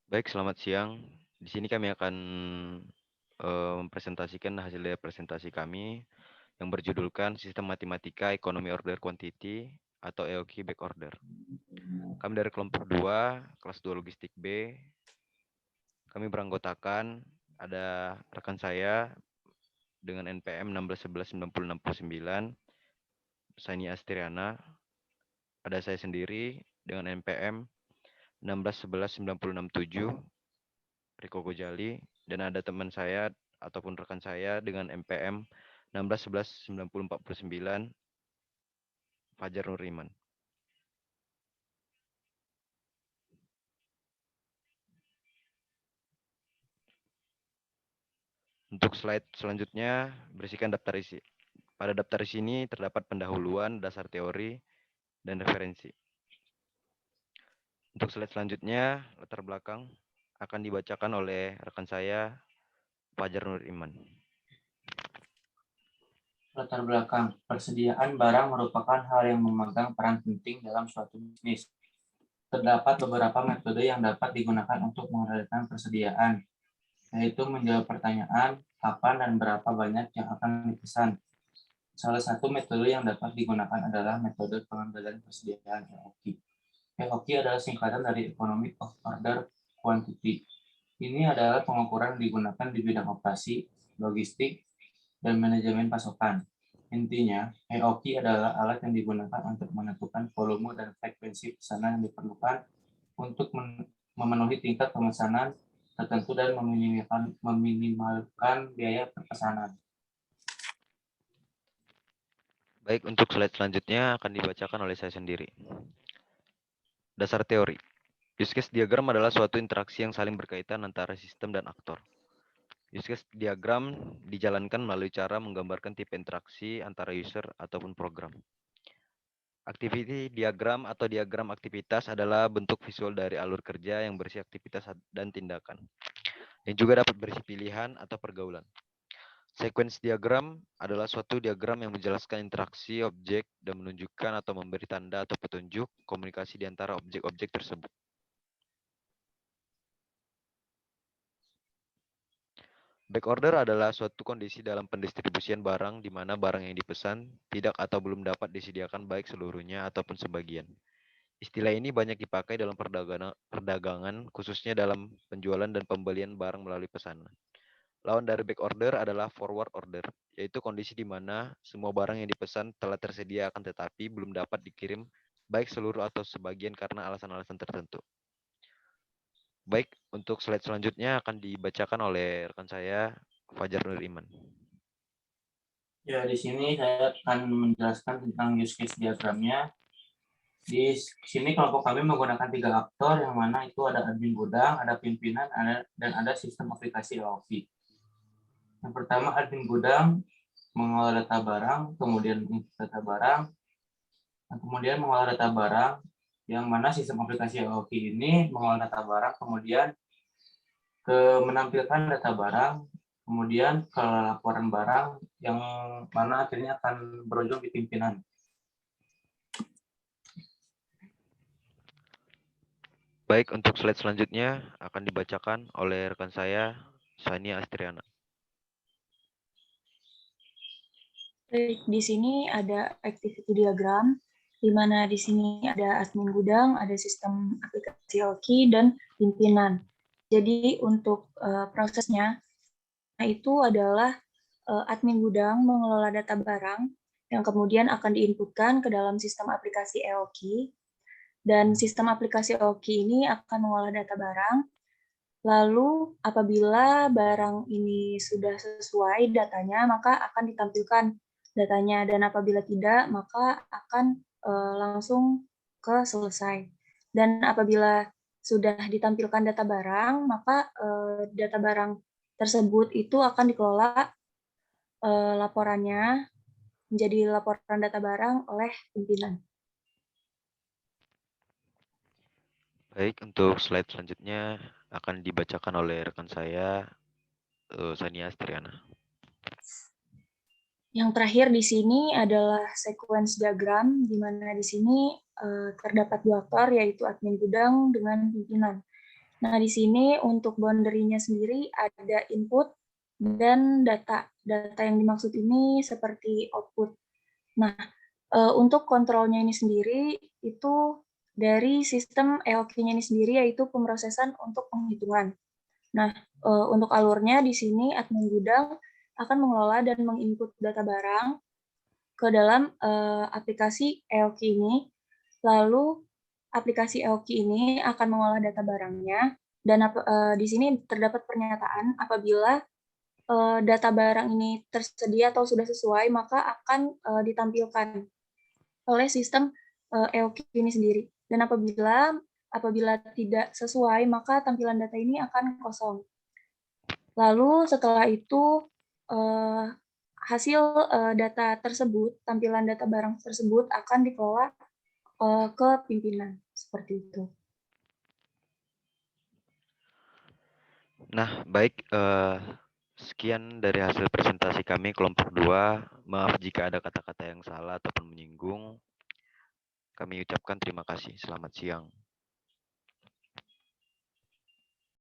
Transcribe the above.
Baik, selamat siang. Di sini kami akan mempresentasikan hasil dari presentasi kami yang berjudulkan Sistem Matematika Ekonomi Order Quantity atau EOQ Back Order. Kami dari kelompok 2, kelas 2 Logistik B. Kami beranggotakan ada rekan saya dengan NPM 16119069, Sani Astriana. Ada saya sendiri dengan NPM 16119067, Riko Gojali, dan ada teman saya ataupun rekan saya dengan MPM 16119049, Fajar Nuriman. Untuk slide selanjutnya berisikan daftar isi. Pada daftar isi ini terdapat pendahuluan, dasar teori, dan referensi. Untuk slide selanjutnya, latar belakang akan dibacakan oleh rekan saya, Fajar Nuriman. Latar belakang, persediaan barang merupakan hal yang memegang peran penting dalam suatu bisnis. Terdapat beberapa metode yang dapat digunakan untuk mengendalikan persediaan, yaitu menjawab pertanyaan kapan dan berapa banyak yang akan dipesan. Salah satu metode yang dapat digunakan adalah metode pengendalian persediaan EOQ. EOQ adalah singkatan dari Economic of Order Quantity. Ini adalah pengukuran yang digunakan di bidang operasi, logistik, dan manajemen pasokan. Intinya, EOQ adalah alat yang digunakan untuk menentukan volume dan frekuensi pesanan yang diperlukan untuk memenuhi tingkat pemesanan tertentu dan meminimalkan biaya perpesanan. Baik, untuk slide selanjutnya akan dibacakan oleh saya sendiri. Dasar teori. Use case diagram adalah suatu interaksi yang saling berkaitan antara sistem dan aktor. Use case diagram dijalankan melalui cara menggambarkan tipe interaksi antara user ataupun program. Activity diagram atau diagram aktivitas adalah bentuk visual dari alur kerja yang berisi aktivitas dan tindakan, yang juga dapat berisi pilihan atau pergaulan. Sequence diagram adalah suatu diagram yang menjelaskan interaksi objek dan menunjukkan atau memberi tanda atau petunjuk komunikasi di antara objek-objek tersebut. Backorder adalah suatu kondisi dalam pendistribusian barang di mana barang yang dipesan tidak atau belum dapat disediakan baik seluruhnya ataupun sebagian. Istilah ini banyak dipakai dalam perdagangan, khususnya dalam penjualan dan pembelian barang melalui pesanan. Lawan dari backorder adalah forward order, yaitu kondisi di mana semua barang yang dipesan telah tersedia akan tetapi belum dapat dikirim baik seluruh atau sebagian karena alasan-alasan tertentu. Baik, untuk slide selanjutnya akan dibacakan oleh rekan saya, Fajar Nuriman. Ya, di sini saya akan menjelaskan tentang use case diagramnya. Di sini kelompok kami menggunakan 3 aktor, yang mana itu ada admin gudang, ada pimpinan, dan ada sistem aplikasi EOQ. Yang pertama, admin gudang mengolah data barang, kemudian input data barang, dan kemudian mengolah data barang, yang mana sistem aplikasi EOQ ini mengolah data barang, kemudian menampilkan data barang, kemudian ke laporan barang, yang mana akhirnya akan berujung di pimpinan. Baik, untuk slide selanjutnya akan dibacakan oleh rekan saya, Sania Astriana. Baik, di sini ada activity diagram, di mana di sini ada admin gudang, ada sistem aplikasi EOQ, dan pimpinan. Jadi untuk prosesnya itu adalah admin gudang mengelola data barang yang kemudian akan diinputkan ke dalam sistem aplikasi EOQ, dan sistem aplikasi EOQ ini akan mengolah data barang. Lalu apabila barang ini sudah sesuai datanya, maka akan ditampilkan datanya, dan apabila tidak, maka akan langsung ke selesai. Dan apabila sudah ditampilkan data barang, maka data barang tersebut itu akan dikelola laporannya menjadi laporan data barang oleh pimpinan. Baik, untuk slide selanjutnya akan dibacakan oleh rekan saya, Sania Astriana. Yang terakhir di sini adalah sequence diagram, di mana di sini terdapat 2 aktor, yaitu admin gudang dengan pimpinan. Nah, di sini untuk boundary-nya sendiri ada input dan data. Data yang dimaksud ini seperti output. Nah, untuk kontrolnya ini sendiri itu dari sistem EOQ-nya ini sendiri, yaitu pemrosesan untuk penghitungan. Nah, untuk alurnya di sini admin gudang akan mengelola dan menginput data barang ke dalam aplikasi EOQ ini. Lalu aplikasi EOQ ini akan mengolah data barangnya dan di sini terdapat pernyataan apabila data barang ini tersedia atau sudah sesuai, maka akan ditampilkan oleh sistem EOQ ini sendiri. Dan apabila tidak sesuai, maka tampilan data ini akan kosong. Lalu setelah itu hasil data tersebut, tampilan data barang tersebut akan dikelola ke pimpinan seperti itu. Nah, baik, sekian dari hasil presentasi kami kelompok 2. Maaf jika ada kata-kata yang salah ataupun menyinggung. Kami ucapkan terima kasih. Selamat siang.